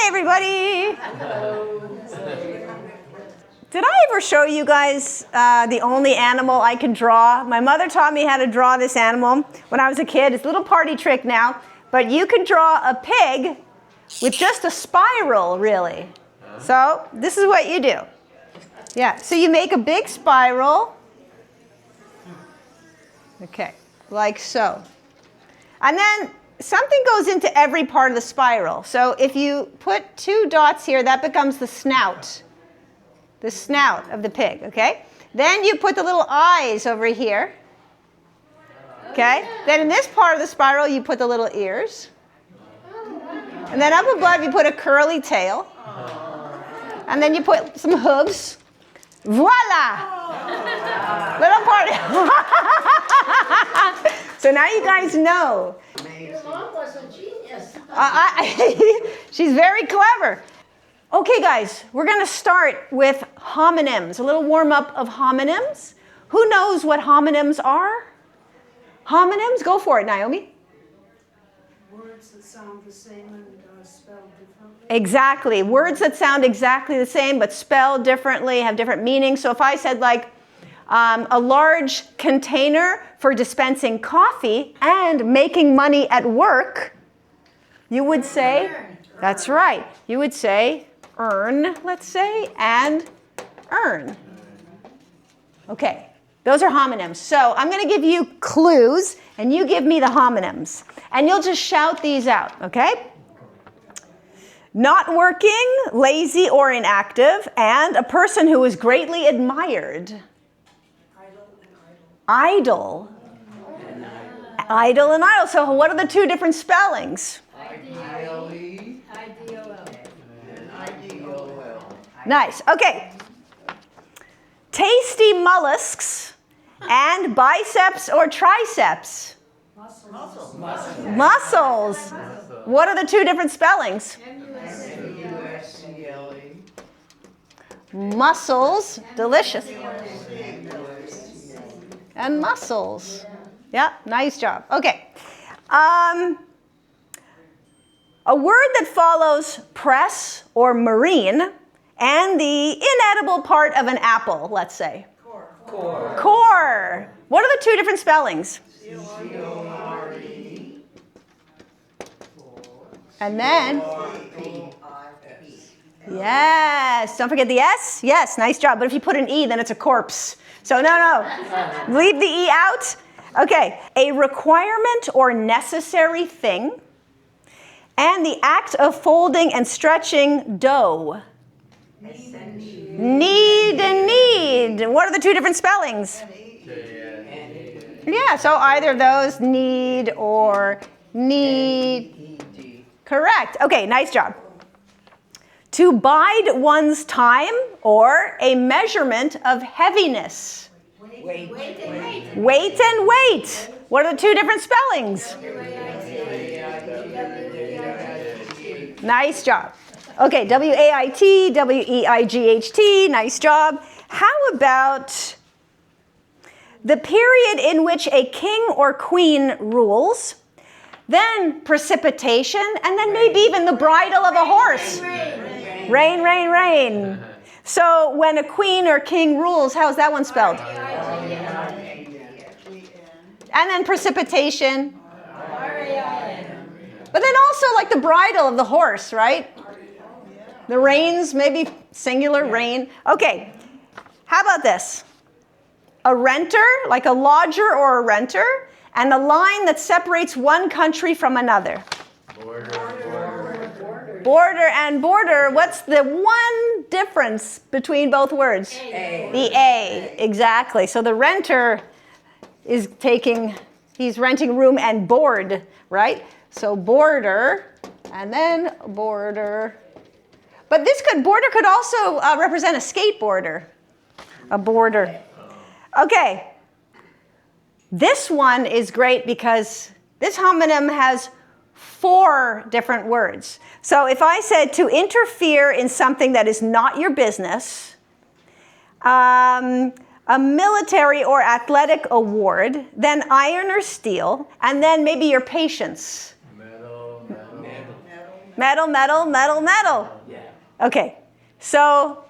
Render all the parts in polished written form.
Hi, everybody. Did I ever show you guys the only animal I can draw? My mother taught me how to draw this animal when I was a kid. It's a little party trick now, but you can draw a pig with just a spiral, really. So this is what you do. Yeah, so you make a big spiral. Okay, like so. And then something goes into every part of the spiral. So if you put 2 dots here, that becomes the snout of the pig, okay? Then you put the little eyes over here, okay? Then in this part of the spiral, you put the little ears. And then up above, you put a curly tail. And then you put some hooves. Voila! Little party. So now you guys know. Your mom was a genius. She's very clever. Okay, guys, we're going to start with homonyms, a little warm-up of homonyms. Who knows what homonyms are? Homonyms? Go for it, Naomi. Words that sound the same and spelled differently. Exactly. Words that sound exactly the same but spelled differently, have different meanings. So if I said like a large container for dispensing coffee and making money at work, you would say, that's right, you would say earn, let's say, and earn. Okay, those are homonyms. So I'm going to give you clues, and you give me the homonyms. And you'll just shout these out, okay? Not working, lazy or inactive, and a person who is greatly admired. Idle. Idle and idle. So what are the 2 different spellings? I-D-O-E. Nice. Okay. Tasty mollusks and biceps or triceps. Muscles. What are the 2 different spellings? M-U-S-C-L-E. Mussels. Delicious. And mussels. Yeah, nice job. Okay. A word that follows press or marine and the inedible part of an apple, let's say. Core. Core. What are the 2 different spellings? C-O-R-E. And then, C-O-R-P-S. yes, don't forget the S. Yes, nice job. But if you put an E, then it's a corpse. So no. Leave the E out. Okay, a requirement or necessary thing. And the act of folding and stretching dough. Need and need. What are the 2 different spellings? Yeah, so either of those, need or need. Correct. Okay, nice job. To bide one's time or a measurement of heaviness. Wait. Wait and wait. What are the 2 different spellings? Nice job. Okay, W-A-I-T, W-E-I-G-H-T, nice job. How about the period in which a king or queen rules, then precipitation, and then maybe even the bridle of a horse? Rain, rain, rain. So when a queen or king rules, how's that one spelled? And then precipitation. But then also like the bridle of the horse, right? The reins, maybe singular rain. Okay, how about this? A renter, like a lodger or a renter, and a line that separates one country from another. Border and border. What's the one difference between both words? A. The A, exactly. So the renter is he's renting room and board, right? So border, and then border. But border could also represent a skateboarder, a border. Okay, this one is great because this homonym has 4 different words. So if I said to interfere in something that is not your business, a military or athletic award, then iron or steel, and then maybe your patience. Metal, metal, metal, metal. Yeah. Okay, so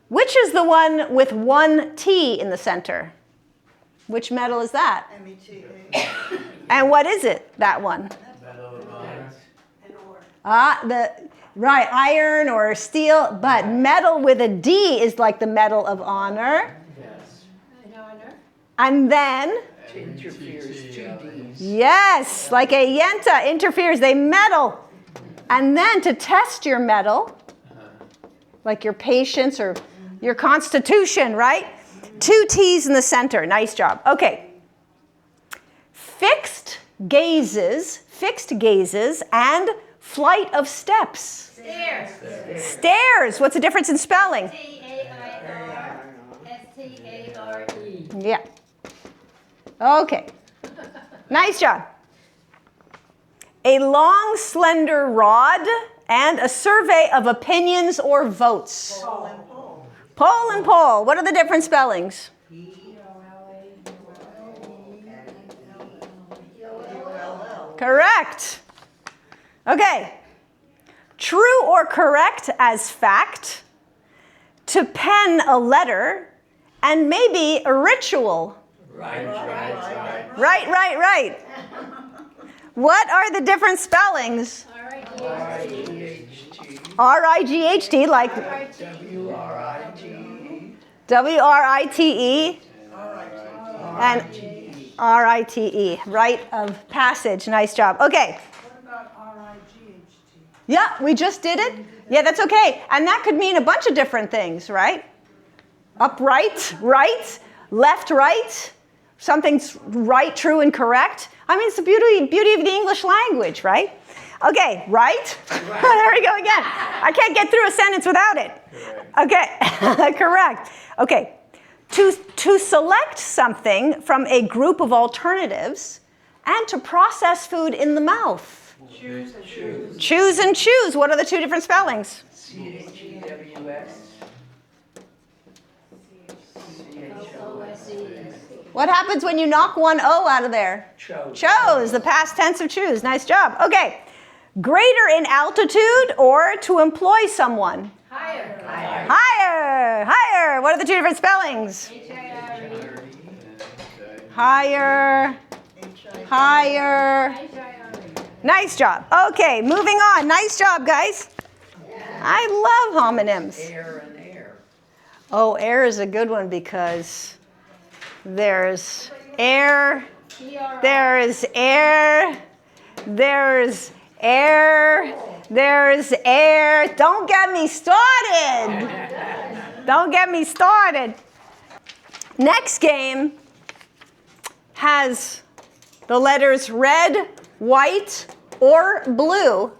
which is the one with one T in the center? Which metal is that? META. And what is it, that one? Medal of Honor. An or. Right, iron or steel, but metal with a D is like the Medal of Honor. Yes. An honor. And then, Interferes, 2 Ds. yes, like a yenta interferes, they metal. And then to test your metal, like your patience or your constitution, right? 2 T's in the center, nice job. Okay. Fixed gazes, and flight of steps. Stairs. Stairs, what's the difference in spelling? T-A-I-R-S-T-A-R-E. Yeah. Okay. Nice job. A long, slender rod and a survey of opinions or votes. Pole and pole. Poll and poll. What are the different spellings? P-O-L-L. Correct. Okay. True or correct as fact. To pen a letter and maybe a ritual. Right. Right. What are the different spellings? R-I-G-H-T. R-I-G-H-T, like W-R-I-G. W-R-I-T-E and R-I-G-E. R-I-T-E, rite of passage. Nice job. Okay. What about R-I-G-H-T? Yeah, we just did it. Yeah, that's okay. And that could mean a bunch of different things, right? Upright, right, left, right. Something's right, true, and correct. I mean, it's the beauty of the English language, right? Okay, right? There we go again. I can't get through a sentence without it. Okay, correct. Okay, to select something from a group of alternatives and to process food in the mouth. Choose and choose. Choose and choose. What are the 2 different spellings? C-H-E-W-S. What happens when you knock one O out of there? Chose. Chose, the past tense of choose. Nice job. Okay. Greater in altitude or to employ someone? Higher. Higher. What are the 2 different spellings? H-I-R-E. Higher. Higher. H-I-R-E. Nice job. Okay, moving on. Nice job, guys. I love homonyms. Air and air. Oh, air is a good one because there's air, T-R-I. there's air, there's air, there's air. Don't get me started. Don't get me started. Next game has the letters red, white, or blue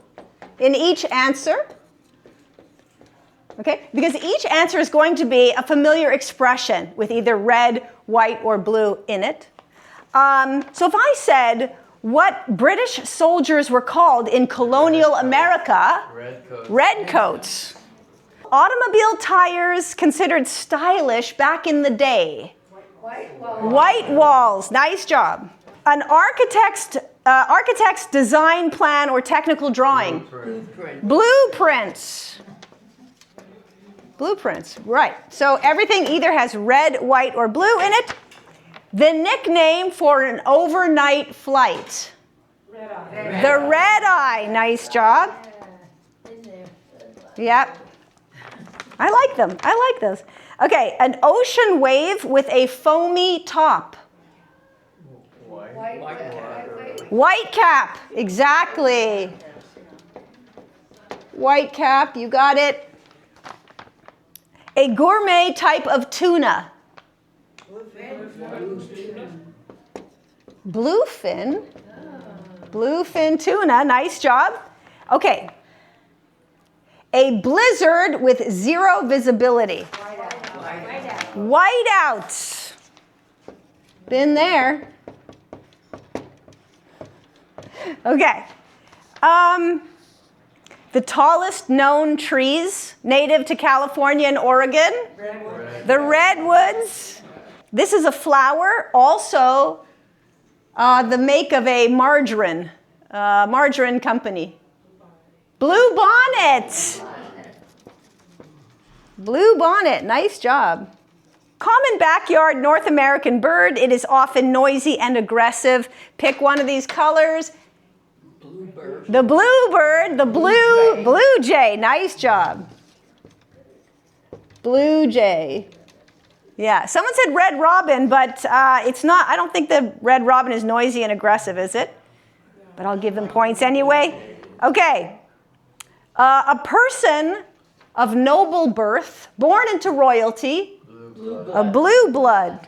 in each answer. Okay? Because each answer is going to be a familiar expression with either red, white, or blue in it. So if I said what British soldiers were called in colonial America, redcoats. Automobile tires considered stylish back in the day. White walls. Nice job. An architect's design plan or technical drawing. Blueprints. Blueprints, right. So everything either has red, white, or blue in it. The nickname for an overnight flight. Red eye. The red eye. Nice job. Yep. I like them. I like those. Okay, an ocean wave with a foamy top. White cap. Exactly. White cap, you got it. A gourmet type of tuna. Bluefin. Bluefin tuna, nice job. Okay. A blizzard with 0 visibility. Whiteout. Been there. Okay. The tallest known trees native to California and Oregon. The redwoods. This is a flower, also the make of a margarine company. Blue bonnet. Blue bonnet. Nice job. Common backyard North American bird. It is often noisy and aggressive. Pick one of these colors. Bluebird. The bluebird, the blue jay. Nice job. Blue jay. Yeah, someone said red robin, but it's not. I don't think the red robin is noisy and aggressive, is it? But I'll give them points anyway. Okay. A person of noble birth, born into royalty, a blue blood.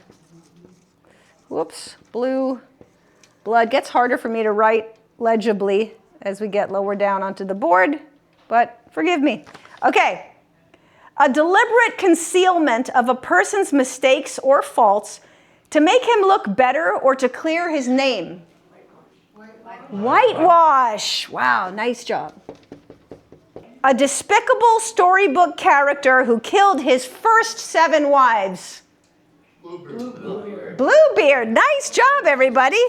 Whoops, blue blood. Gets harder for me to write legibly as we get lower down onto the board, but forgive me. Okay. A deliberate concealment of a person's mistakes or faults to make him look better or to clear his name. Whitewash. Wow, nice job. A despicable storybook character who killed his first 7 wives. Bluebeard. Nice job, everybody.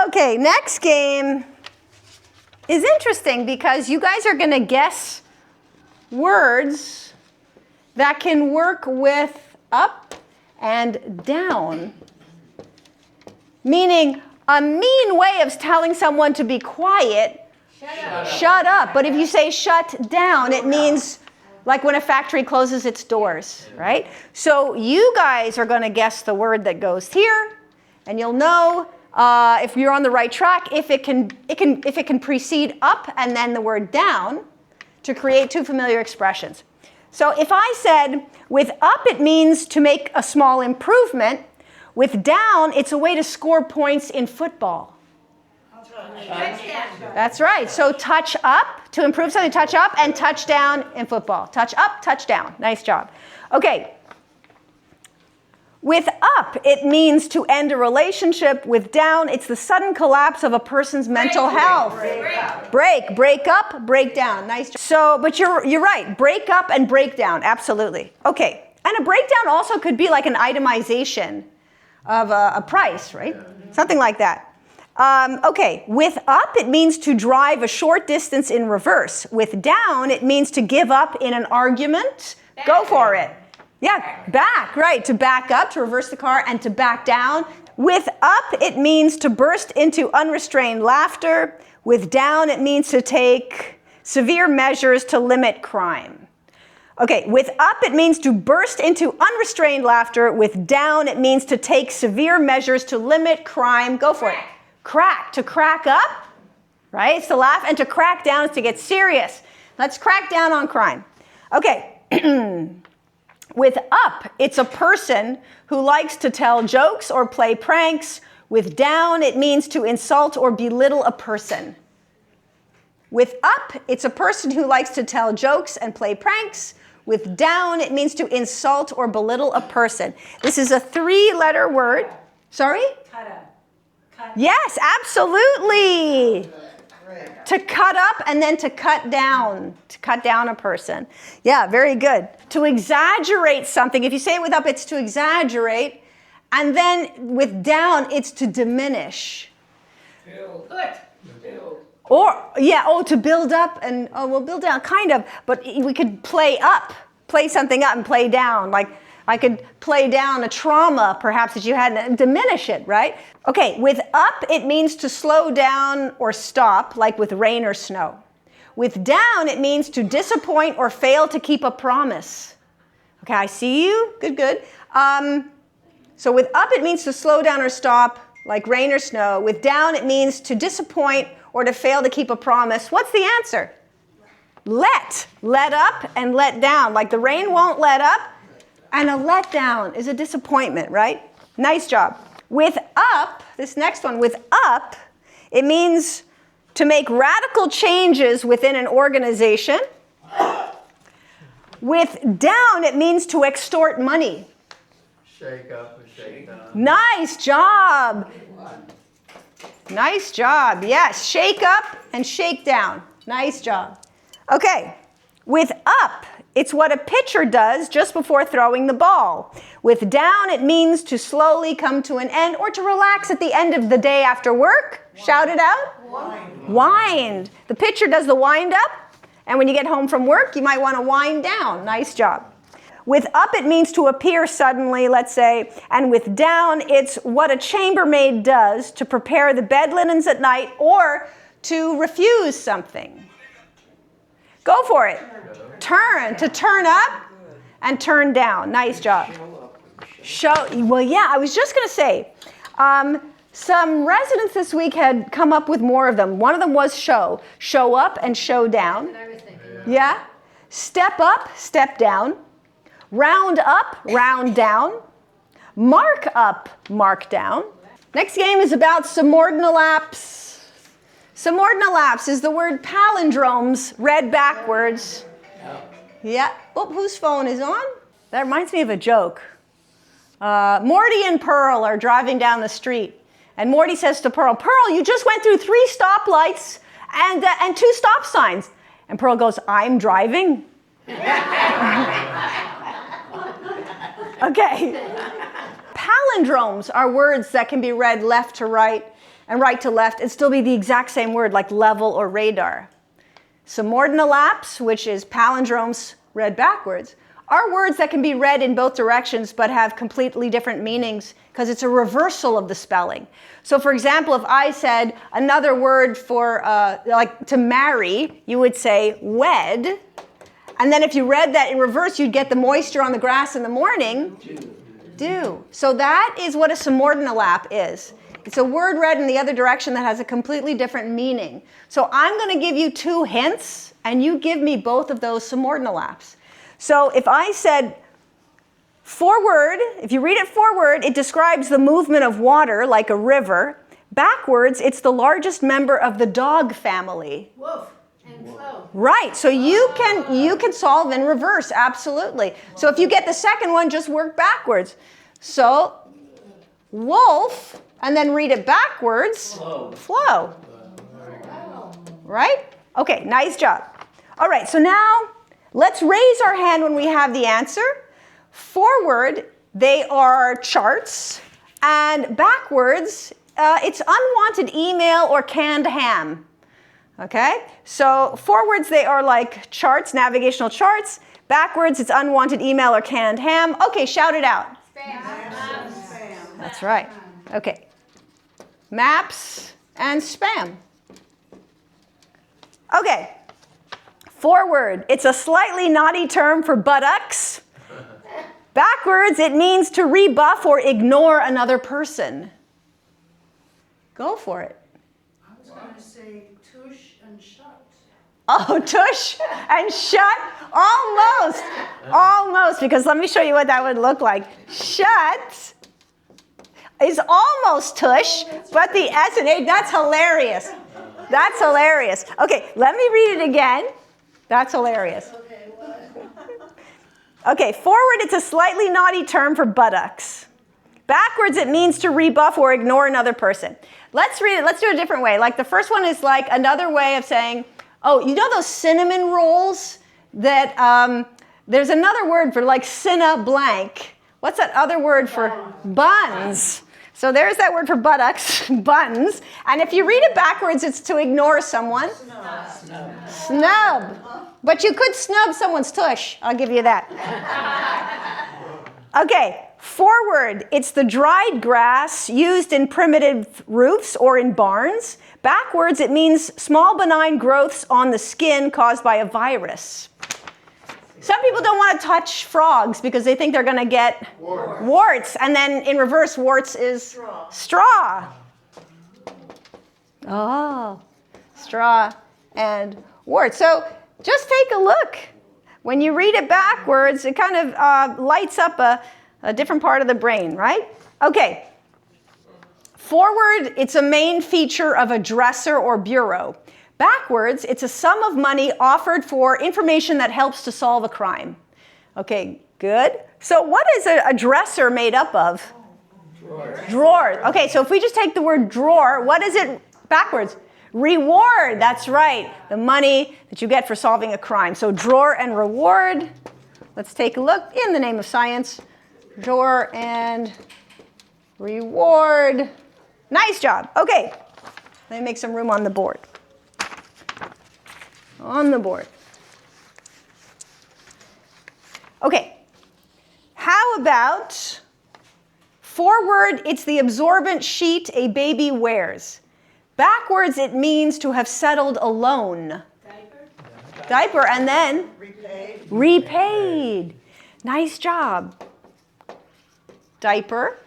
Okay, next game is interesting because you guys are going to guess words that can work with up and down. Meaning, a mean way of telling someone to be quiet, shut up. But if you say shut down, it means like when a factory closes its doors, right? So you guys are going to guess the word that goes here, and you'll know if you're on the right track if it can precede up and then the word down to create 2 familiar expressions. So if I said with up it means to make a small improvement, with down it's a way to score points in football. That's right. So touch up, to improve something, touch up, and touchdown in football. Touch up, touchdown. Nice job. Okay. With up, it means to end a relationship. With down, it's the sudden collapse of a person's mental health. Break up, break down. Nice job. So, but you're right. Break up and break down. Absolutely. Okay. And a breakdown also could be like an itemization of a price, right? Something like that. Okay, with up, it means to drive a short distance in reverse. With down, it means to give up in an argument. Go for it. Yeah, back, right. To back up, to reverse the car, and to back down. With up, it means to burst into unrestrained laughter. With down, it means to take severe measures to limit crime. Okay, with up, it means to burst into unrestrained laughter. With down, it means to take severe measures to limit crime. Go for it. Crack, to crack up, right? It's to laugh, and to crack down is to get serious. Let's crack down on crime. Okay. With up, it's a person who likes to tell jokes or play pranks. With down, it means to insult or belittle a person. With up, it's a person who likes to tell jokes and play pranks. With down, it means to insult or belittle a person. This is a 3-letter word. Sorry? Yes, absolutely. To cut up and then to cut down a person. Yeah, very good. To exaggerate something. If you say it with up, it's to exaggerate. And then with down, it's to diminish. Or, yeah, to build up and, build down, kind of. But we could play something up and play down. Like, I could play down a trauma, perhaps, that you had and diminish it, right? Okay, with up, it means to slow down or stop, like with rain or snow. With down, it means to disappoint or fail to keep a promise. Okay, I see you. Good. So with up, it means to slow down or stop, like rain or snow. With down, it means to disappoint or to fail to keep a promise. What's the answer? Let up and let down. Like the rain won't let up. And a letdown is a disappointment, right? Nice job. With up, this next one, with up, it means to make radical changes within an organization. With down, it means to extort money. Shake up and shake down. Nice job. Nice job. Yes, shake up and shake down. Nice job. Okay, with up, it's what a pitcher does just before throwing the ball. With down, it means to slowly come to an end or to relax at the end of the day after work. Shout it out. Wind. The pitcher does the wind up. And when you get home from work, you might want to wind down. Nice job. With up, it means to appear suddenly, let's say. And with down, it's what a chambermaid does to prepare the bed linens at night or to refuse something. Go for it. Turn, to turn up and turn down. Nice job. Show, well, yeah, I was just going to say, some residents this week had come up with more of them. One of them was show. Show up and show down. That's what I was thinking. Yeah? Step up, step down. Round up, round down. Mark up, mark down. Next game is about subordinolaps. Subordinolaps is the word palindromes read backwards. Yeah. Oh, whose phone is on? That reminds me of a joke. Morty and Pearl are driving down the street. And Morty says to Pearl, Pearl, you just went through 3 stoplights and 2 stop signs. And Pearl goes, I'm driving. Okay. Palindromes are words that can be read left to right and right to left and still be the exact same word, like level or radar. Subordinolaps, which is palindromes read backwards, are words that can be read in both directions but have completely different meanings because it's a reversal of the spelling. So for example, if I said another word for like to marry, you would say wed. And then if you read that in reverse, you'd get the moisture on the grass in the morning. Dew. So that is what a subordinolap is. It's a word read in the other direction that has a completely different meaning. So I'm going to give you 2 hints, and you give me both of those subordinolaps. So if I said forward, if you read it forward, it describes the movement of water like a river. Backwards, it's the largest member of the dog family. Woof and flow. Right, so you can solve in reverse, absolutely. So if you get the second one, just work backwards. So wolf, and then read it backwards. Flow. Right? Okay, nice job. All right, so now let's raise our hand when we have the answer. Forward, they are charts, and backwards, it's unwanted email or canned ham. Okay, so forwards, they are like charts, navigational charts. Backwards, it's unwanted email or canned ham. Okay, shout it out. Spam. That's right. Okay. Maps and spam. Okay. Forward, it's a slightly naughty term for buttocks. Backwards, it means to rebuff or ignore another person. Go for it. I was going to say tush and shut. Oh, tush and shut? Almost. Almost, because let me show you what that would look like. Shut is almost tush, but the S and A, that's hilarious. That's hilarious. Okay, let me read it again. That's hilarious. Okay, forward, it's a slightly naughty term for buttocks. Backwards, it means to rebuff or ignore another person. Let's read it. Let's do it a different way. Like the first one is like another way of saying, oh, you know those cinnamon rolls that there's another word for like cinna blank. What's that other word for buns? So there's that word for buttocks, buns. And if you read it backwards, it's to ignore someone. Snub. But you could snub someone's tush. I'll give you that. Okay, forward, it's the dried grass used in primitive roofs or in barns. Backwards, it means small benign growths on the skin caused by a virus. Some people don't want to touch frogs because they think they're going to get warts. And then in reverse, warts is straw. Oh, straw and warts. So just take a look. When you read it backwards, it kind of lights up a different part of the brain, right? Okay. Forward, it's a main feature of a dresser or bureau. Backwards, it's a sum of money offered for information that helps to solve a crime. Okay, good. So what is a dresser made up of? Drawer. Okay, so if we just take the word drawer, what is it backwards? Reward, that's right. The money that you get for solving a crime. So drawer and reward. Let's take a look in the name of science. Drawer and reward. Nice job. Okay, let me make some room on the board. On the board. Okay. How about forward, it's the absorbent sheet a baby wears. Backwards, it means to have settled alone. Diaper? Diaper, and then Repaid? repaid. Nice job. Diaper,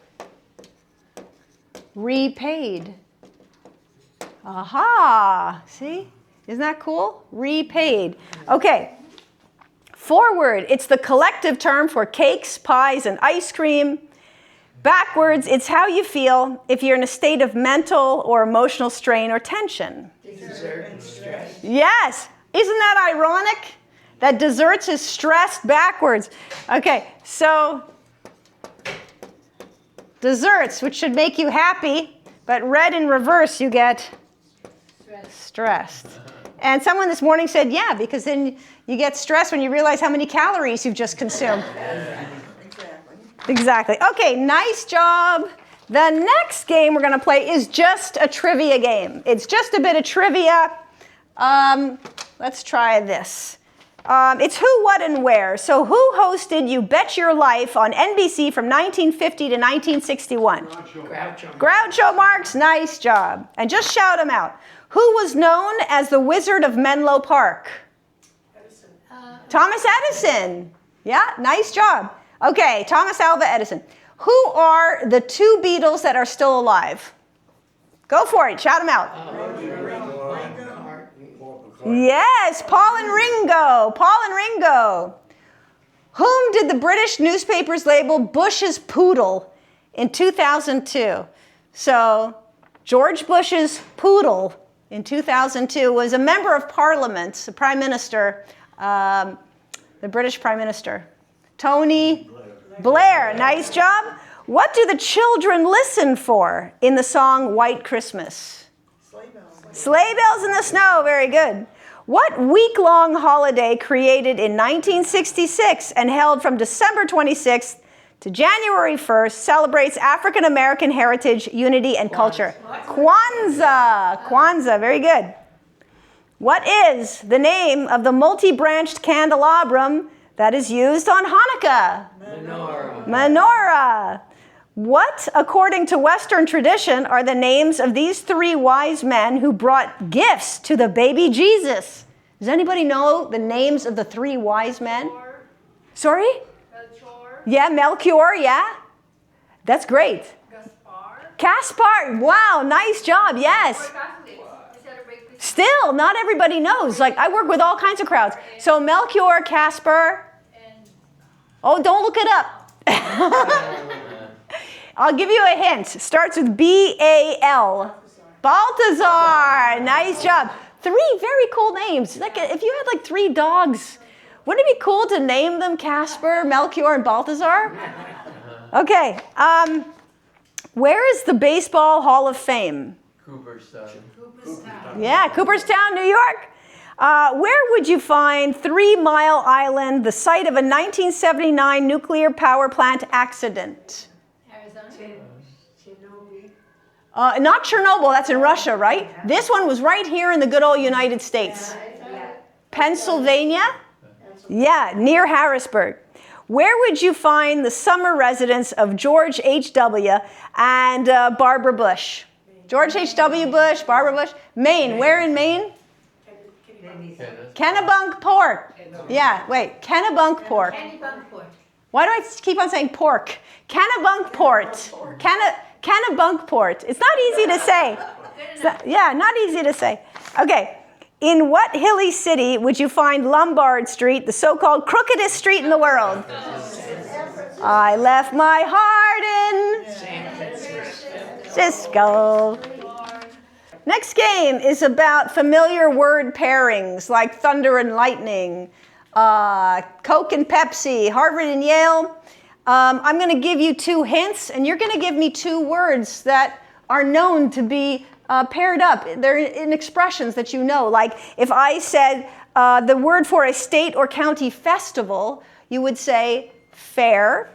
repaid. Aha, see? Isn't that cool? Repaid. Okay. Forward, it's the collective term for cakes, pies, and ice cream. Backwards, it's how you feel if you're in a state of mental or emotional strain or tension. Dessert and stress. Yes. Isn't that ironic? That desserts is stressed backwards. Okay, so desserts, which should make you happy, but read in reverse, you get stressed. And someone this morning said, yeah, because then you get stressed when you realize how many calories you've just consumed. Exactly. Okay, nice job. The next game we're going to play is just a trivia game. It's just a bit of trivia. Let's try this. It's who, what, and where. So who hosted You Bet Your Life on NBC from 1950 to 1961? Groucho Marx, nice job. And just shout them out. Who was known as the Wizard of Menlo Park? Edison. Thomas Edison. Yeah, nice job. Okay, Thomas Alva Edison. Who are the two Beatles that are still alive? Go for it, shout them out. Yes, Paul and Ringo. Paul and Ringo. Whom did the British newspapers label Bush's poodle in 2002? So, George Bush's poodle in 2002 was a member of Parliament, the Prime Minister, the British Prime Minister. Tony Blair, nice job. What do the children listen for in the song White Christmas? Sleigh bells. Sleigh bells in the snow, very good. What week-long holiday created in 1966 and held from December 26th to January 1st celebrates African American heritage, unity, and culture? Kwanzaa. Kwanzaa, very good. What is the name of the multi-branched candelabrum that is used on Hanukkah? Menorah. Menorah. What, according to Western tradition, are the names of these three wise men who brought gifts to the baby Jesus? Does anybody know the names of the three wise men? Sorry? Melchior, Yeah, Melchior, yeah. That's great. Gaspar. Caspar, wow, nice job, yes. We're Catholics. We celebrate Christmas. Still, not everybody knows. Like, I work with all kinds of crowds. So Melchior, Caspar, And oh, don't look it up. I'll give you a hint. Starts with B-A-L. Balthazar. Nice job. Three very cool names. Like if you had like three dogs, wouldn't it be cool to name them Casper, Melchior, and Balthazar? Okay. Where is the Baseball Hall of Fame? Cooperstown. Cooperstown. Yeah, Cooperstown, New York. Where would you find 3 Mile Island, the site of a 1979 nuclear power plant accident? Arizona. Chernobyl. Not Chernobyl, that's in Russia, right? This one was right here in the good old United States. Pennsylvania? Yeah, near Harrisburg. Where would you find the summer residence of George H.W. and Barbara Bush? George H.W. Bush, Barbara Bush. Maine. Where in Maine? Kennebunkport. Yeah, wait. Kennebunkport. Kennebunkport. Why do I keep on saying pork? Kennebunkport. Kennebunkport. It's not easy to say. Yeah, not easy to say. Okay. In what hilly city would you find Lombard Street, the so-called crookedest street in the world? I left my heart in San Francisco. Next game is about familiar word pairings like thunder and lightning, Coke and Pepsi, Harvard and Yale. I'm going to give you 2 hints, and you're going to give me 2 words that are known to be paired up. They're in expressions that you know. Like if I said the word for a state or county festival, you would say fair.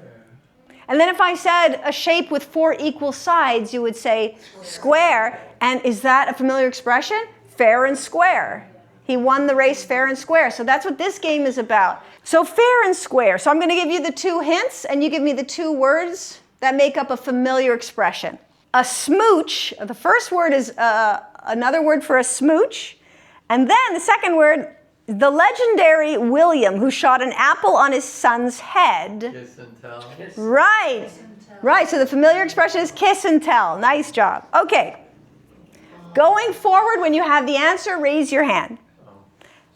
And then if I said a shape with 4 equal sides, you would say square. And is that a familiar expression? Fair and square. he won the race fair and square. So that's what this game is about. So fair and square. So I'm going to give you the 2 hints, and you give me the 2 words that make up a familiar expression. A smooch, the first word is another word for a smooch. And then the second word, the legendary William, who shot an apple on his son's head. Kiss and tell. Right. Right, so the familiar expression is kiss and tell. Nice job. Okay. Going forward, when you have the answer, raise your hand.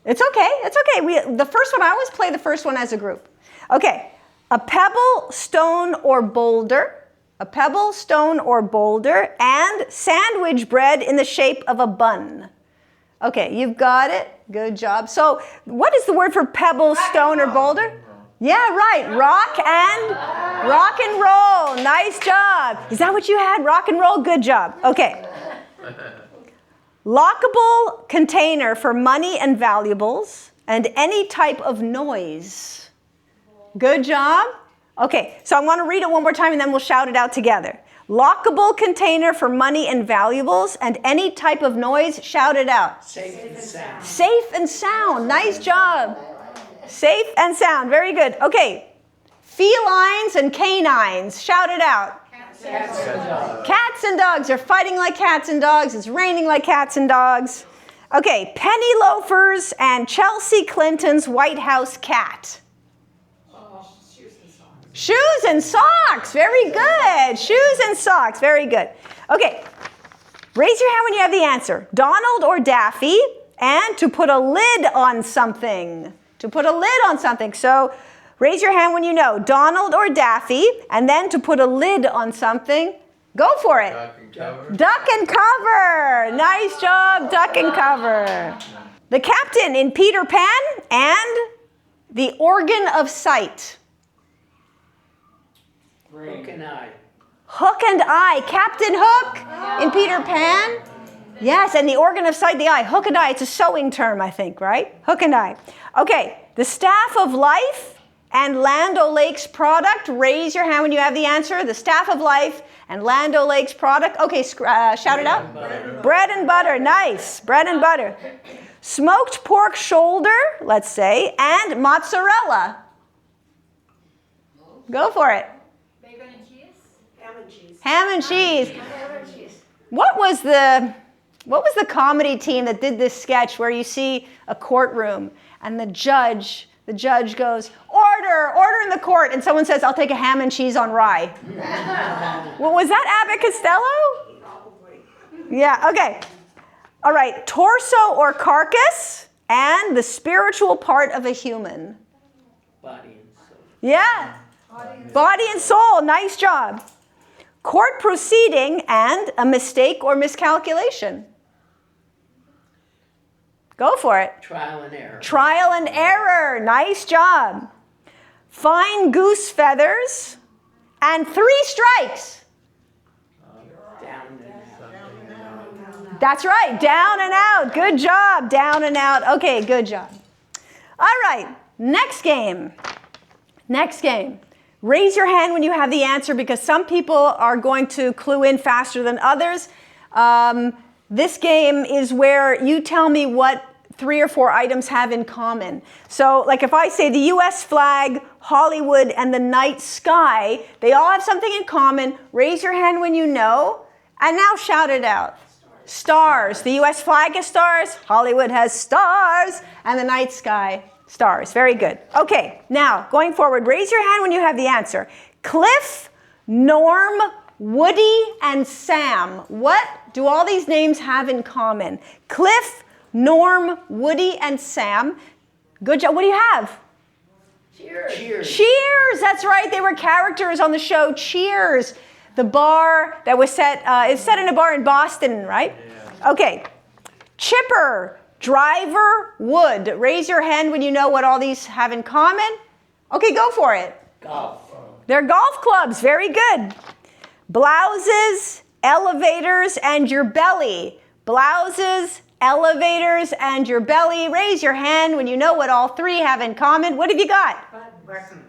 It's okay. It's okay. The first one, I always play the first one as a group. Okay. A pebble, stone, or boulder. A pebble, stone, or boulder. And sandwich bread in the shape of a bun. Okay, you've got it. Good job. So what is the word for pebble, stone, or boulder? Yeah, right. Rock and roll. Nice job. Is that what you had? Rock and roll? Good job. Okay. Lockable container for money and valuables and any type of noise. Good job. Okay, so I want to read it one more time and then we'll shout it out together. Lockable container for money and valuables and any type of noise. Shout it out. Safe and sound. Safe and sound. Nice job. Safe and sound. Very good. Okay. Felines and canines. Shout it out. Cats and dogs are fighting like cats and dogs. It's raining like cats and dogs. Okay. Penny loafers and Chelsea Clinton's White House cat. Shoes and socks. Very good. Shoes and socks. Very good. Okay. Raise your hand when you have the answer. Donald or Daffy, and to put a lid on something. To put a lid on something. So raise your hand when you know. Donald or Daffy, and then to put a lid on something. Go for it. Duck and cover. Duck and cover. Nice job. Duck and cover. The captain in Peter Pan and the organ of sight. Hook and eye. Hook and eye. Captain Hook in Peter Pan. Yes, and the organ of sight, the eye. Hook and eye. It's a sewing term, I think, right? Hook and eye. Okay, the staff of life and Land O'Lakes product. Raise your hand when you have the answer. The staff of life and Land O'Lakes product. Okay, shout it out. Bread and butter. Nice. Bread and butter. Smoked pork shoulder, let's say, and mozzarella. Go for it. Bacon and cheese? Ham and cheese. Ham and cheese. What was the comedy team that did this sketch where you see a courtroom and the judge goes, order in the court, and someone says, I'll take a ham and cheese on rye. Well, was that Abbott Costello? Probably. Yeah, okay. All right, torso or carcass and the spiritual part of a human. Body and soul. Yeah. Body and soul. Nice job. Court proceeding and a mistake or miscalculation. Go for it. Trial and error. Trial and error. Nice job. Fine goose feathers and 3 strikes. Down and out. That's right. Down and out. Good job. Down and out. Okay, good job. All right. Next game. Next game. Raise your hand when you have the answer because some people are going to clue in faster than others. This game is where you tell me what 3 or 4 items have in common. So like if I say the US flag, Hollywood, and the night sky, they all have something in common. Raise your hand when you know, and now shout it out. Stars. The US flag has stars, Hollywood has stars, and the night sky, stars. Very good. Okay, now going forward, raise your hand when you have the answer. Cliff, Norm, Woody, and Sam. What do all these names have in common? Cliff, Norm, Woody, and Sam. Good job. What do you have? Cheers. Cheers. That's right. They were characters on the show Cheers. The bar that was set is set in a bar in Boston, right? Yeah. Okay. Chipper, driver, wood. Raise your hand when you know what all these have in common. Okay, go for it. Golf. They're golf clubs. Very good. Blouses, elevators, and your belly. Blouses, elevators, and your belly. Raise your hand when you know what all 3 have in common. What have you got?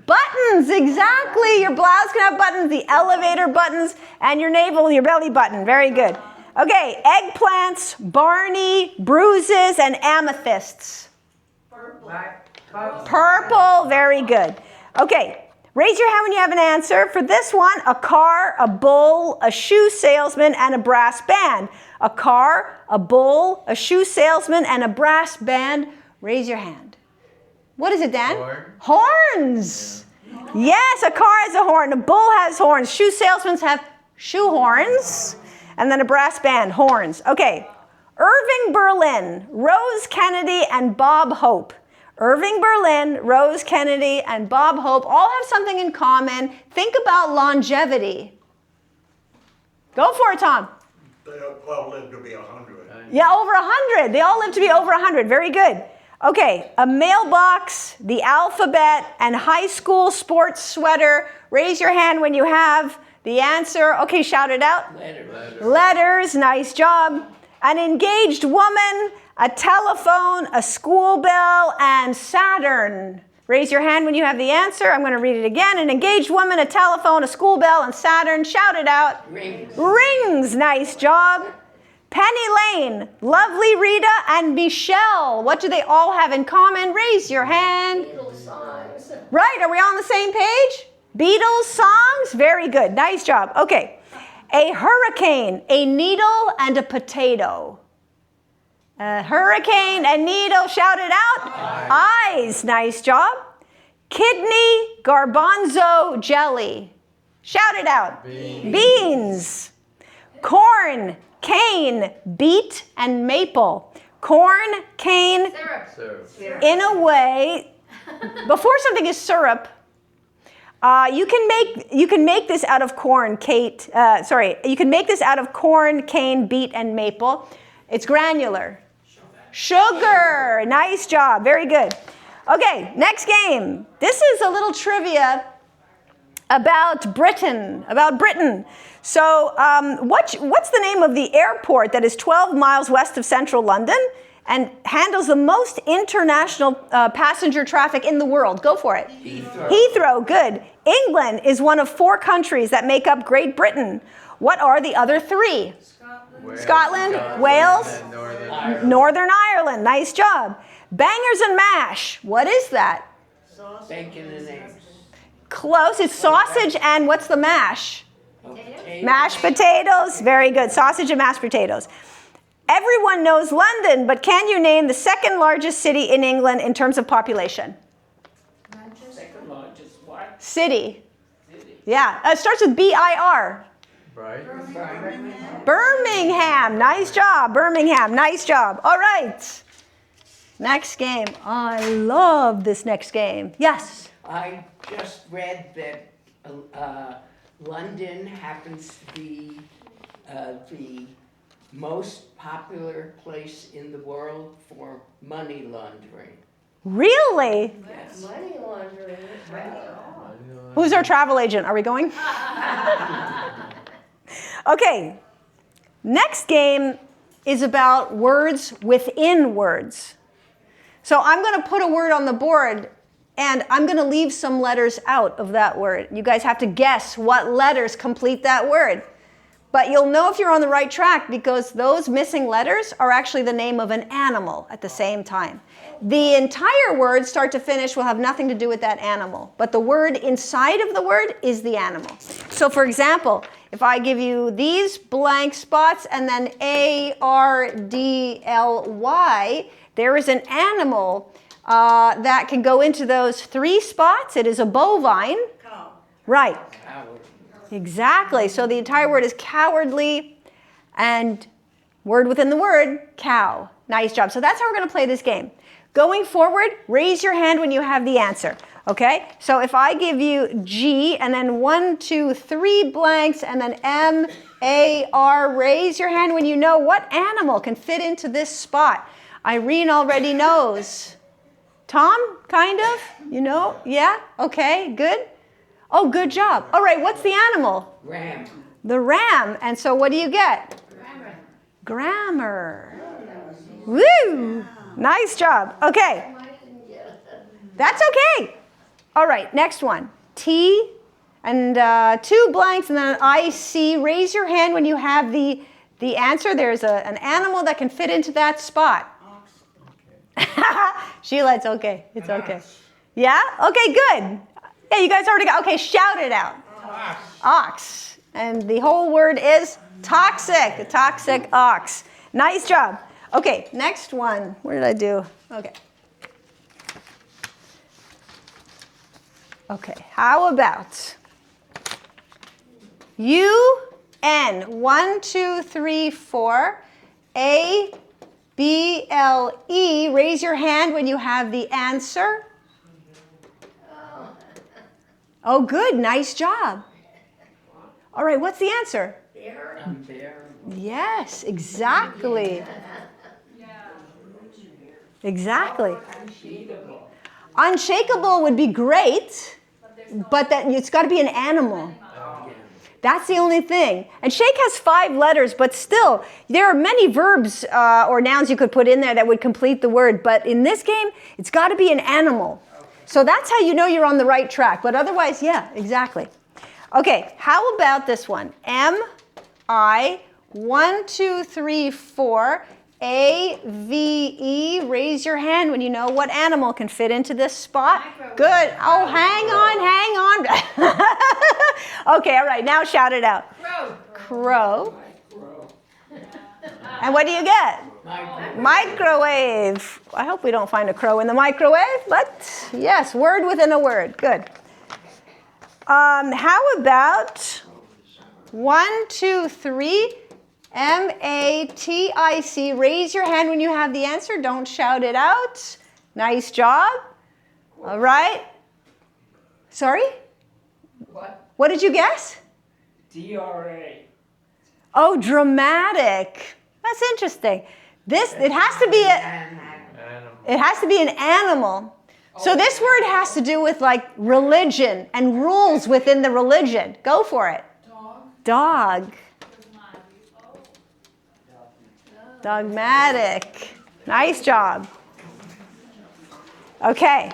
Buttons, exactly. Your blouse can have buttons, the elevator buttons, and your navel, your belly button. Very good. Okay, eggplants, Barney, bruises, and amethysts. Purple, very good. Okay, raise your hand when you have an answer. For this one, a car, a bull, a shoe salesman, and a brass band. A car, a bull, a shoe salesman, and a brass band. Raise your hand. What is it, Dan? Horn. Horns. Yes, a car has a horn, a bull has horns, shoe salesmen have shoe horns, and then a brass band, horns. Okay, Irving Berlin, Rose Kennedy, and Bob Hope. Irving Berlin, Rose Kennedy, and Bob Hope all have something in common. Think about longevity. Go for it, Tom. They all live to be 100. Yeah, over 100. They all live to be over 100. Very good. Okay, a mailbox, the alphabet, and high school sports sweater. Raise your hand when you have the answer. Okay, shout it out. Letters. Letters, nice job. An engaged woman, a telephone, a school bell, and Saturn. Raise your hand when you have the answer. I'm going to read it again. An engaged woman, a telephone, a school bell, and Saturn. Shout it out. Rings. Rings, nice job. Penny Lane, Lovely Rita, and Michelle. What do they all have in common? Raise your hand. Beatles songs. Right, are we all on the same page? Beatles songs? Very good, nice job. Okay, a hurricane, a needle, and a potato. A hurricane, a needle, shout it out. Eyes, nice job. Kidney, garbanzo, jelly. Shout it out. Beans. Corn, cane, beet, and maple. Corn, cane, Syrup. in a way, before something is syrup, you can make this out of corn, you can make this out of corn, cane, beet, and maple. It's granular. Sugar. Nice job. Very good. Okay, next game. This is a little trivia about Britain. So what's the name of the airport that is 12 miles west of central London and handles the most international passenger traffic in the world? Go for it. Heathrow, good. England is one of 4 countries that make up Great Britain. What are the other 3? Scotland, Wales, and Northern Ireland. Nice job. Bangers and mash. What is that? Bacon and eggs. Close. It's sausage and what's the mash? Potatoes. Mashed potatoes. Very good. Sausage and mashed potatoes. Everyone knows London, but can you name the second largest city in England in terms of population? Second largest what? City. Yeah. It starts with B-I-R. Right? Birmingham. Nice job. Birmingham. Nice job. All right. Next game. I love this next game. Yes. I just read that London happens to be the most popular place in the world for money laundering. Really? Yes. Money laundering. Who's our travel agent? Are we going? Okay. Next game is about words within words. So I'm going to put a word on the board, and I'm going to leave some letters out of that word. You guys have to guess what letters complete that word. But you'll know if you're on the right track because those missing letters are actually the name of an animal at the same time. The entire word, start to finish, will have nothing to do with that animal. But the word inside of the word is the animal. So for example, if I give you these blank spots and then A-R-D-L-Y, there is an animal that can go into those 3 spots. It is a bovine. Cow. Right. Coward. Exactly. So the entire word is cowardly, and word within the word, cow. Nice job. So that's how we're going to play this game. Going forward, raise your hand when you have the answer. Okay? So if I give you G and then 1, 2, 3 blanks and then M-A-R, raise your hand when you know what animal can fit into this spot. Irene already knows. Tom, kind of? You know? Yeah? Okay, good. Oh, good job. All right, what's the animal? Ram. The ram. And so what do you get? Grammar. Woo! Nice job. Okay. That's okay. All right, next one. T and 2 blanks and then an IC. Raise your hand when you have the The answer, there's an animal that can fit into that spot. Sheila, it's okay. It's okay. Yeah? Okay, good. Yeah, you guys already got, okay, shout it out. Ox. And the whole word is toxic. The toxic ox. Nice job. Okay, next one. What did I do? Okay. Okay, how about UN? 1, 2, 3, 4. A, B, L, E. Raise your hand when you have the answer. Oh, good. Nice job. All right, what's the answer? Bear. Yes, exactly. Exactly. Unshakable. Unshakable would be great, but that it's got to be an animal. That's the only thing. And shake has 5 letters, but still, there are many verbs or nouns you could put in there that would complete the word. But in this game, it's got to be an animal. So that's how you know you're on the right track. But otherwise, yeah, exactly. Okay, how about this one? M-I, 1, 2, 3, 4. A-V-E. Raise your hand when you know what animal can fit into this spot. Good. Oh, hang on. Okay, all right, now shout it out. Crow. And what do you get? Microwave. I hope we don't find a crow in the microwave, but yes, word within a word. Good. How about 1, 2, 3. M-A-T-I-C. Raise your hand when you have the answer. Don't shout it out. Nice job. All right. Sorry? What did you guess? D-R-A. Oh, dramatic. That's interesting. It has to be an animal. So this word has to do with like religion and rules within the religion. Go for it. Dog. Dogmatic. Nice job. Okay.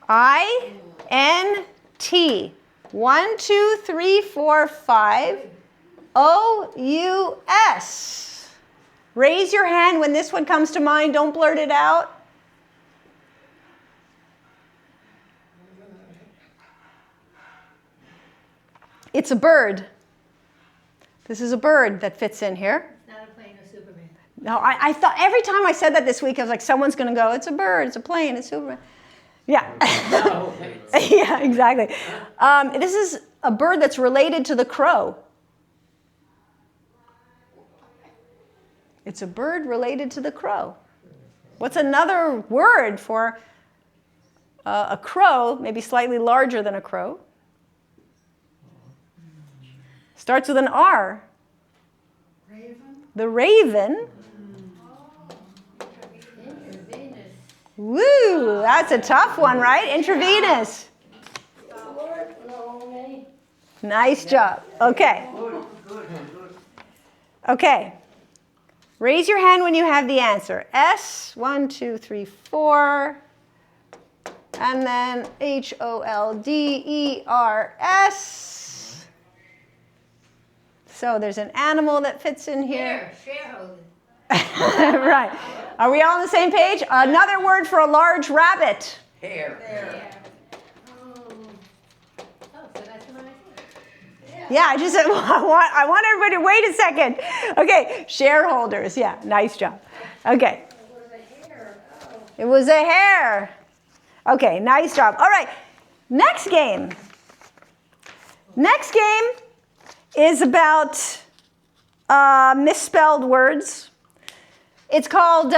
I-N-T. 1, 2, 3, 4, 5. O-U-S. Raise your hand when this one comes to mind. Don't blurt it out. It's a bird. This is a bird that fits in here. It's not a plane or Superman. No, I thought every time I said that this week, I was like, someone's going to go, it's a bird, it's a plane, it's Superman. Yeah. No. Yeah, exactly. This is a bird that's related to the crow. It's a bird related to the crow. What's another word for a crow, maybe slightly larger than a crow? Starts with an R. Raven. The raven. Intravenous. Woo, that's a tough one, right? Intravenous. Nice job. Okay. Okay. Raise your hand when you have the answer. S, 1, 2, 3, 4. And then H-O-L-D-E-R-S. So there's an animal that fits in here. Shareholder. Right. Are we all on the same page? Another word for a large rabbit. Hare. Oh, so that's the one I said. Yeah, I want everybody to wait a second. Okay, shareholders. Yeah, nice job. Okay. It was a hare. Okay, nice job. All right, next game. Next game is about misspelled words. It's called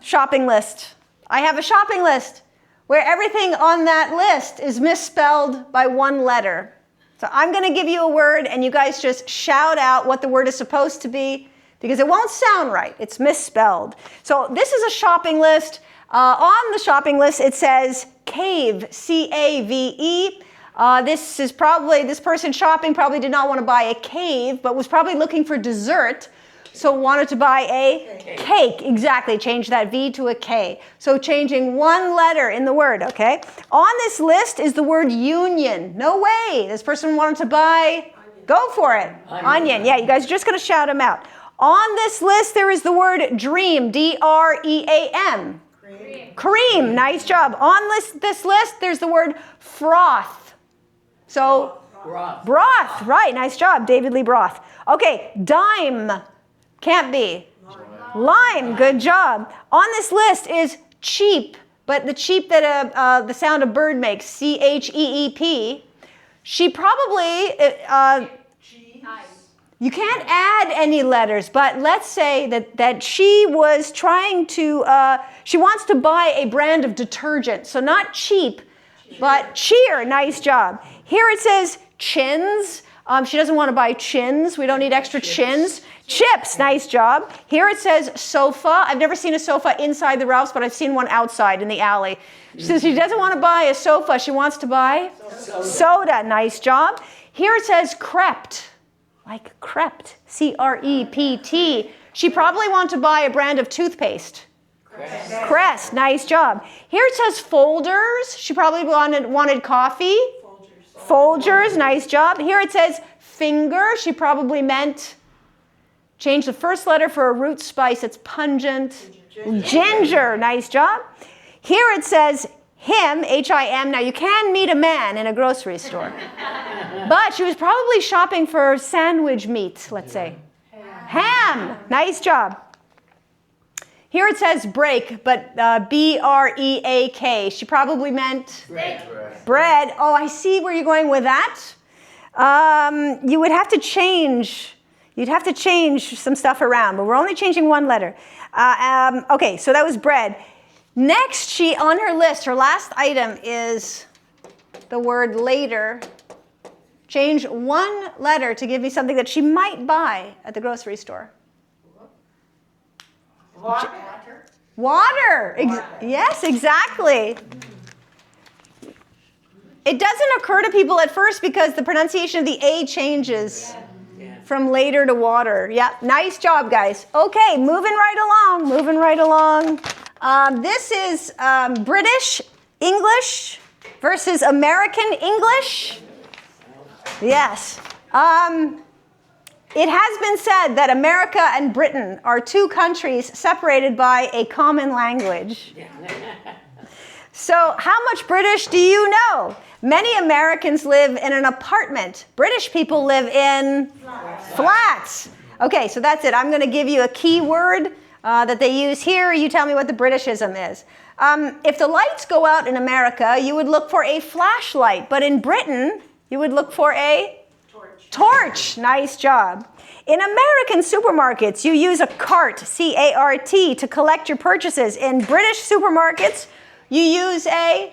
shopping list. I have a shopping list where everything on that list is misspelled by one letter. So I'm going to give you a word, and you guys just shout out what the word is supposed to be, because it won't sound right. It's misspelled. So this is a shopping list. On the shopping list, it says cave, C-A-V-E. This person shopping probably did not want to buy a cave, but was probably looking for dessert, so wanted to buy a cake. Exactly, change that V to a K. So changing one letter in the word, okay? On this list is the word union. No way, this person wanted to buy Go for it. Onion. Yeah, you guys are just going to shout them out. On this list, there is the word dream. D-R-E-A-M. Cream. Nice job. On this list, there's the word froth. So, broth. Right. Nice job. David Lee Broth. Okay. Dime. Can't be. Lime. Good job. On this list is cheap, but the cheap that the sound a bird makes. C-H-E-E-P. She probably... you can't add any letters, but let's say that she was trying to... she wants to buy a brand of detergent. So not cheap, but cheer. Nice job. Here it says chins. She doesn't want to buy chins. We don't need extra chins. Chips. Nice job. Here it says sofa. I've never seen a sofa inside the Ralphs, but I've seen one outside in the alley. She says she doesn't want to buy a sofa. She wants to buy soda. Nice job. Here it says crept. Like crept. C-R-E-P-T. She probably wants to buy a brand of toothpaste. Crest. Nice job. Here it says folders. She probably wanted coffee. Folgers. Nice job. Here it says finger. She probably meant change the first letter for a root spice. It's pungent. Ginger. Nice job. Here it says him, H-I-M. Now you can meet a man in a grocery store. But she was probably shopping for sandwich meat, let's say. Ham. Nice job. Here it says break, but B-R-E-A-K. She probably meant bread. Oh, I see where you're going with that. You would have to change. You'd have to change some stuff around, but we're only changing one letter. Okay, so that was bread. Next, on her list, her last item is the word later. Change one letter to give me something that she might buy at the grocery store. Water. Yes, exactly. It doesn't occur to people at first because the pronunciation of the A changes from later to water. Yeah, nice job, guys. Okay, moving right along. This is British English versus American English. Yes. It has been said that America and Britain are two countries separated by a common language. So how much British do you know? Many Americans live in an apartment. British people live in flats. Okay, so that's it. I'm going to give you a key word that they use here. You tell me what the Britishism is. If the lights go out in America, you would look for a flashlight. But in Britain, you would look for a torch. Nice job. In American supermarkets, you use a cart, C-A-R-T, to collect your purchases. In British supermarkets, you use a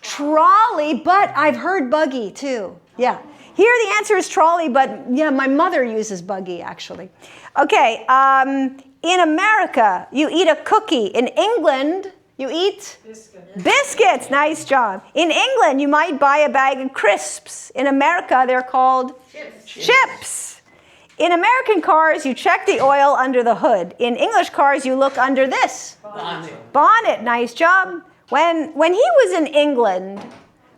trolley, but I've heard buggy too. Yeah. Here the answer is trolley, but yeah, my mother uses buggy actually. Okay, in America, you eat a cookie. In England, you eat biscuits. Nice job. In England, you might buy a bag of crisps. In America, they're called chips. In American cars, you check the oil under the hood. In English cars, you look under this. Bonnet. Nice job. When he was in England,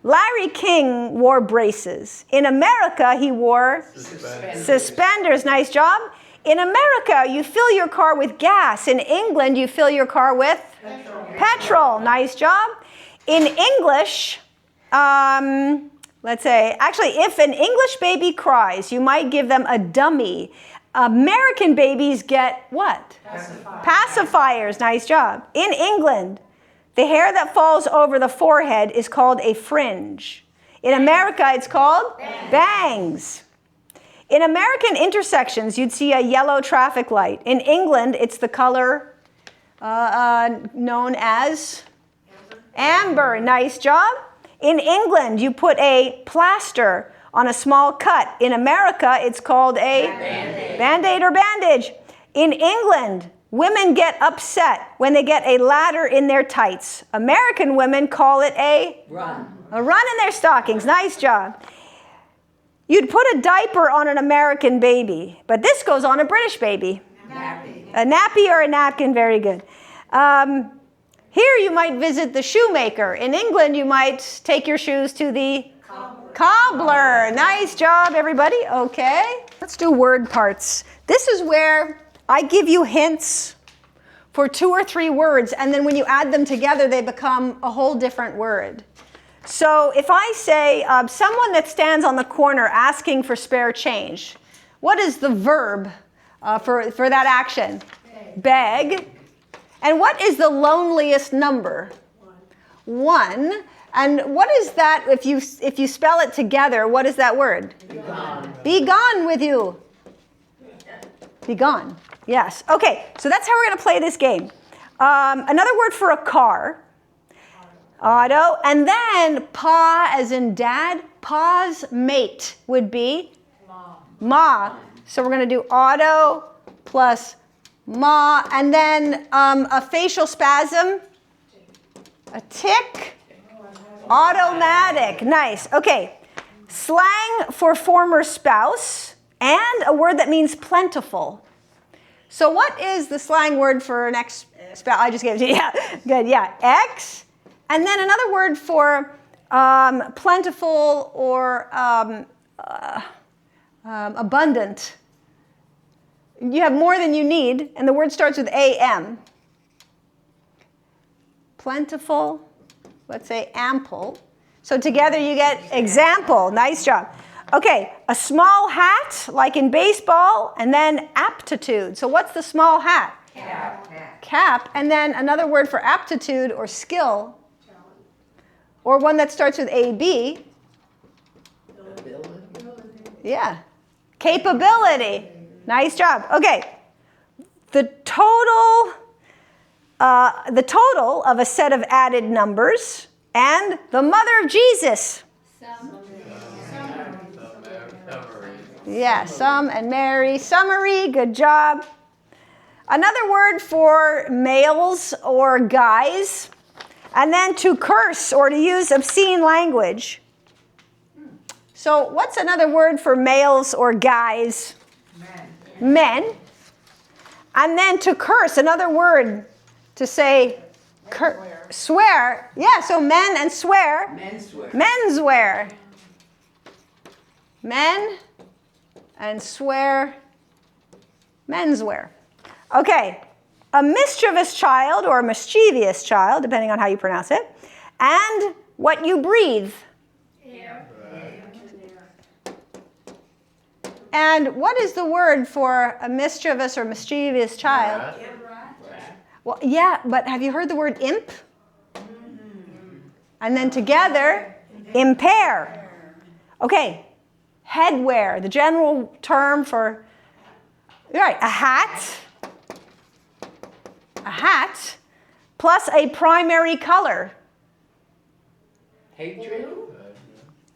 Larry King wore braces. In America, he wore suspenders. Nice job. In America, you fill your car with gas. In England, you fill your car with petrol. Nice job. In English, let's say, actually, if an English baby cries, you might give them a dummy. American babies get what? Pacifiers. Nice job. In England, the hair that falls over the forehead is called a fringe. In America, it's called bangs. In American intersections, you'd see a yellow traffic light. In England, it's the color known as amber. Nice job. In England, you put a plaster on a small cut. In America, it's called a Band-Aid or bandage. In England, women get upset when they get a ladder in their tights. American women call it a run in their stockings. Nice job. You'd put a diaper on an American baby, but this goes on a British baby. A nappy or a napkin, very good. Here you might visit the shoemaker. In England, you might take your shoes to the Cobbler. Nice job, everybody. Okay. Let's do word parts. This is where I give you hints for 2 or 3 words, and then when you add them together, they become a whole different word. So if I say someone that stands on the corner asking for spare change, what is the verb for that action? Beg. And what is the loneliest number? 1. And what is that, if you spell it together, what is that word? Be gone. Be gone with you. Be gone. Yes. Okay, so that's how we're going to play this game. Another word for a car. Auto. And then pa as in dad. Pa's mate would be? Ma. So we're going to do auto plus ma. And then a facial spasm. A tick. Automatic. Nice. Okay. Slang for former spouse and a word that means plentiful. So what is the slang word for an ex-spouse? I just gave it to you. Yeah. Good. Yeah. Ex. And then another word for plentiful or abundant. You have more than you need, and the word starts with am. Plentiful. Let's say ample. So together you get example. Nice job. Okay, a small hat, like in baseball, and then aptitude. So what's the small hat? Cap. Cap. And then another word for aptitude or skill, or one that starts with AB. Yeah. Capability. Nice job. Okay. The total of a set of added numbers and the mother of Jesus. Yeah, some and Mary. Summary, good job. Another word for males or guys. And then to curse or to use obscene language. So what's another word for males or guys? Men. And then to curse, another word to say swear. Yeah, so men and swear. Menswear. Menswear. Men and swear. Menswear. Okay. A mischievous child or a mischievous child, depending on how you pronounce it. And what you breathe. And what is the word for a mischievous or mischievous child? Well, yeah, but have you heard the word imp? And then together, impair. Okay, headwear, the general term for, right, a hat. A hat plus a primary color. Hatred.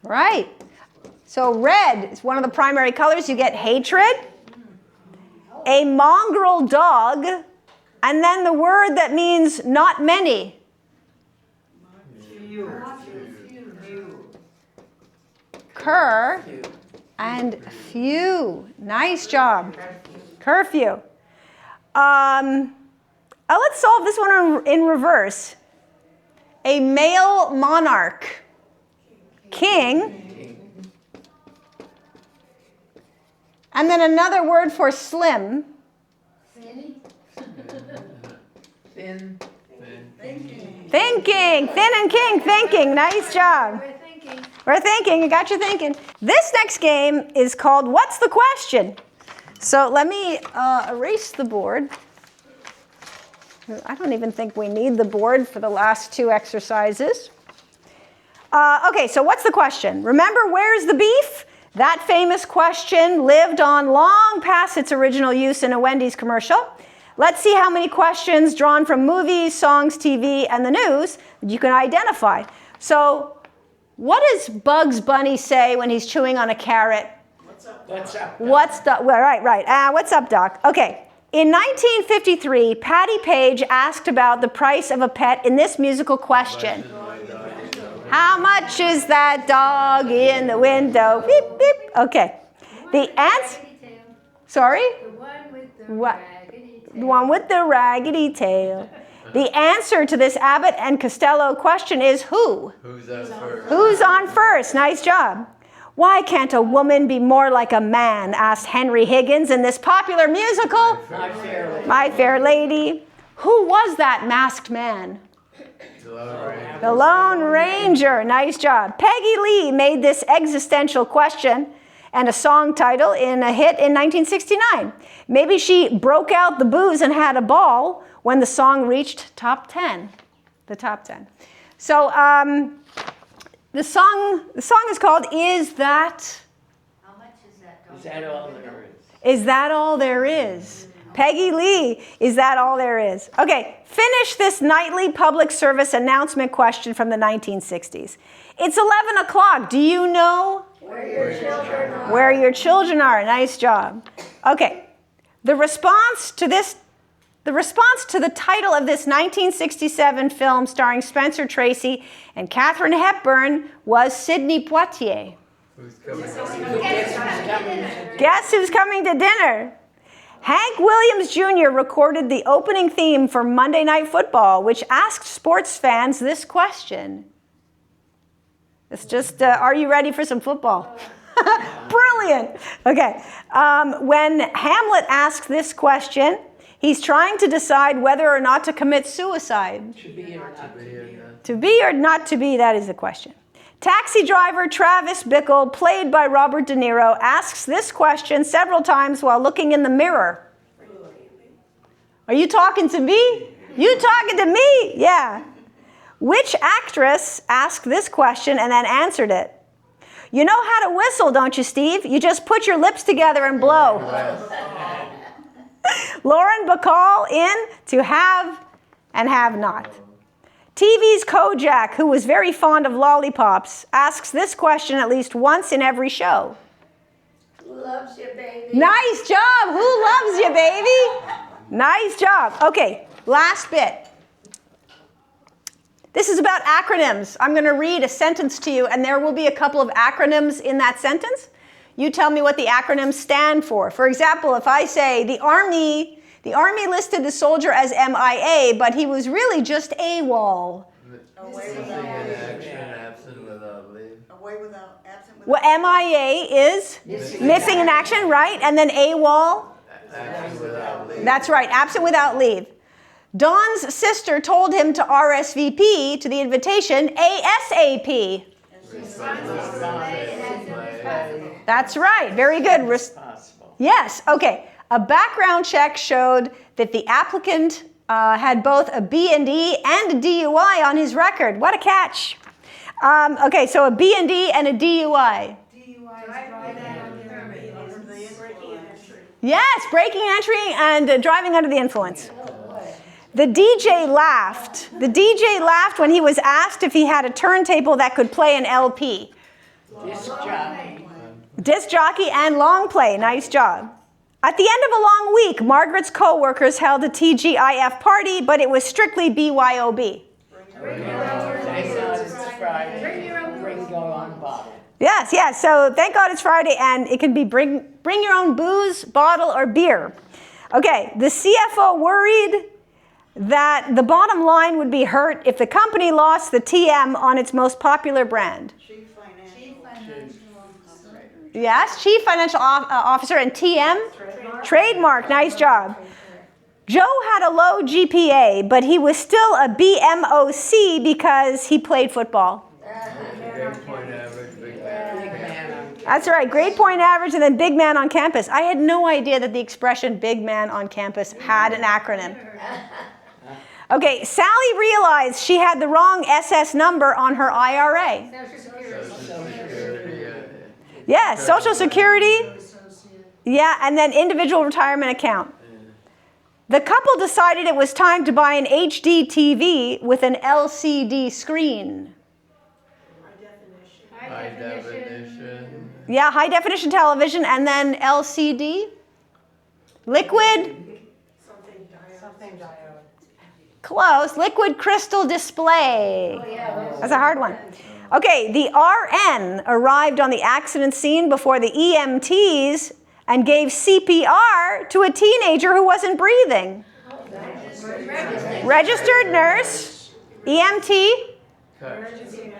Right. So red is one of the primary colors. You get hatred. A mongrel dog. And then the word that means not many. Cur and few. Nice job. Curfew. Let's solve this one in reverse. A male monarch. King. And then another word for slim. Thin. Thinking. Thin and king. Thinking. Nice job. We're thinking. We're thinking. You got you thinking. This next game is called What's the Question? So let me erase the board. I don't even think we need the board for the last 2 exercises. Okay, so what's the question? Remember, where's the beef? That famous question lived on long past its original use in a Wendy's commercial. Let's see how many questions drawn from movies, songs, TV, and the news you can identify. So what does Bugs Bunny say when he's chewing on a carrot? What's up? What's the, well, right. What's up, Doc? Okay. In 1953, Patti Page asked about the price of a pet in this musical question. How much is that dog in the window? Beep, beep. Okay. The answer. Raggedy tail. Sorry? The one with the What? raggedy tail. The one with the raggedy tail. The answer to this Abbott and Costello question is who? Who's on first? Who's on first? Nice job. Why can't a woman be more like a man? Asked Henry Higgins in this popular musical, My Fair Lady. My Fair Lady. Who was that masked man? The Lone Ranger. Nice job. Peggy Lee made this existential question and a song title in a hit in 1969. Maybe she broke out the booze and had a ball when the song reached top 10. The top 10. So the song is called Is That? How much is that? Is that all there is? Is That All There Is? Peggy Lee, is that all there is? Okay, finish this nightly public service announcement question from the 1960s. It's 11 o'clock. Do you know Where your children are. where your children are? Nice job. Okay, the response to the title of this 1967 film starring Spencer Tracy and Katharine Hepburn was Sidney Poitier. Who's coming? Guess who's coming to dinner? Hank Williams Jr. recorded the opening theme for Monday Night Football, which asked sports fans this question. It's just, are you ready for some football? Brilliant. Okay. When Hamlet asks this question, he's trying to decide whether or not to commit suicide. To be or not to be. To be or not to be, that is the question. Taxi driver Travis Bickle, played by Robert De Niro, asks this question several times while looking in the mirror. Are you talking to me? You talking to me? Yeah. Which actress asked this question and then answered it? You know how to whistle, don't you, Steve? You just put your lips together and blow. Lauren Bacall in To Have and Have Not. TV's Kojak, who was very fond of lollipops, asks this question at least once in every show. Who loves you, baby? Nice job! Who loves you, baby? Nice job. Okay, last bit. This is about acronyms. I'm going to read a sentence to you, and there will be a couple of acronyms in that sentence. You tell me what the acronyms stand for. For example, if I say the Army listed the soldier as MIA, but he was really just AWOL. Missing in action, absent without leave. Away without, absent without. Well, MIA is missing in action, right? And then AWOL? Absent without leave. That's right, absent without leave. Don's sister told him to RSVP to the invitation ASAP. That's right, very good. Possible. Yes, okay. A background check showed that the applicant had both a B&D and a DUI on his record. What a catch. Okay, so a B&D and a DUI. Yes, breaking and entering and driving under the influence. The DJ laughed. The DJ laughed when he was asked if he had a turntable that could play an LP. Disc jockey. Disc jockey and long play. Nice job. At the end of a long week, Margaret's co-workers held a TGIF party, but it was strictly BYOB. Thank God it's Friday. Bring your own bottle. Yes, yes. So thank God it's Friday, and it can be bring your own booze, bottle, or beer. Okay, the CFO worried that the bottom line would be hurt if the company lost the TM on its most popular brand. Chief financial. Yes, Chief Financial Officer and TM? Trademark. Nice job. Joe had a low GPA, but he was still a BMOC because he played football. Grade point average, big man. That's right, grade point average and then big man on campus. I had no idea that the expression big man on campus had an acronym. Okay, Sally realized she had the wrong SS number on her IRA. Social Security, Yeah, Social Security. Yeah, and then individual retirement account. The couple decided it was time to buy an HD TV with an LCD screen. high definition. Yeah, high definition television and then LCD. Liquid. Something diode. Close. Liquid crystal display. That's a hard one. Okay, the RN arrived on the accident scene before the EMTs and gave CPR to a teenager who wasn't breathing. Registered nurse, EMT, Emergency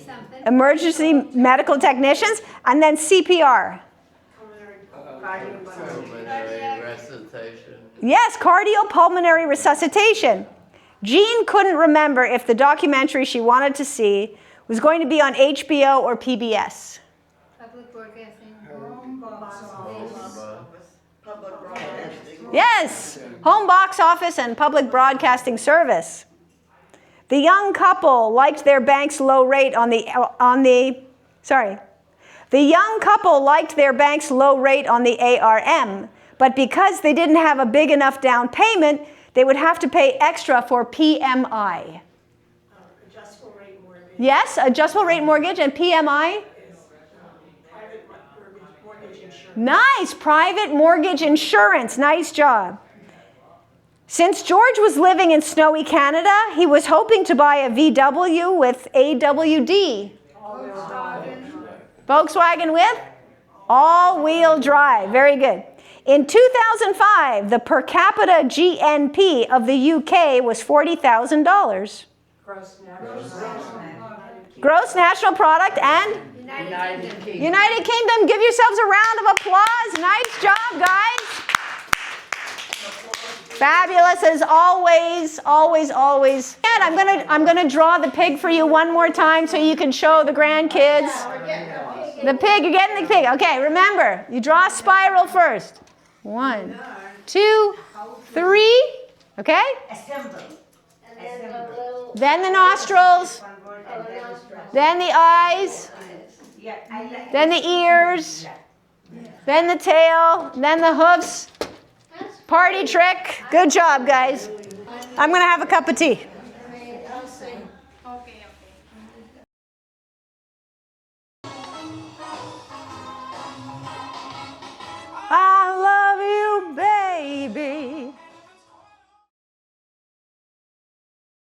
something. emergency medical technicians, and then CPR. Pulmonary recitation. Yes, cardiopulmonary resuscitation. Jean couldn't remember if the documentary she wanted to see was going to be on HBO or PBS. Public broadcasting. Home box office. Public broadcasting. Yes, home box office and public broadcasting service. The young couple liked their bank's low rate on the ARM, but because they didn't have a big enough down payment, they would have to pay extra for PMI. Adjustable rate mortgage. Yes, adjustable rate mortgage and PMI. Private mortgage insurance. Nice, private mortgage insurance. Nice job. Since George was living in snowy Canada, he was hoping to buy a VW with AWD. Volkswagen with all-wheel drive. Very good. In 2005, the per capita GNP of the UK was $40,000. Gross national product and United Kingdom. United Kingdom. Give yourselves a round of applause. Nice job, guys. Fabulous as always, always, always. And I'm gonna draw the pig for you one more time so you can show the grandkids. The pig, you're getting the pig. Okay, remember, you draw a spiral first. 1, 2, 3. Okay? Then the nostrils. Then the eyes. Then the ears. Then the tail. Then the hoofs. Party trick. Good job, guys. I'm going to have a cup of tea. I love you, baby.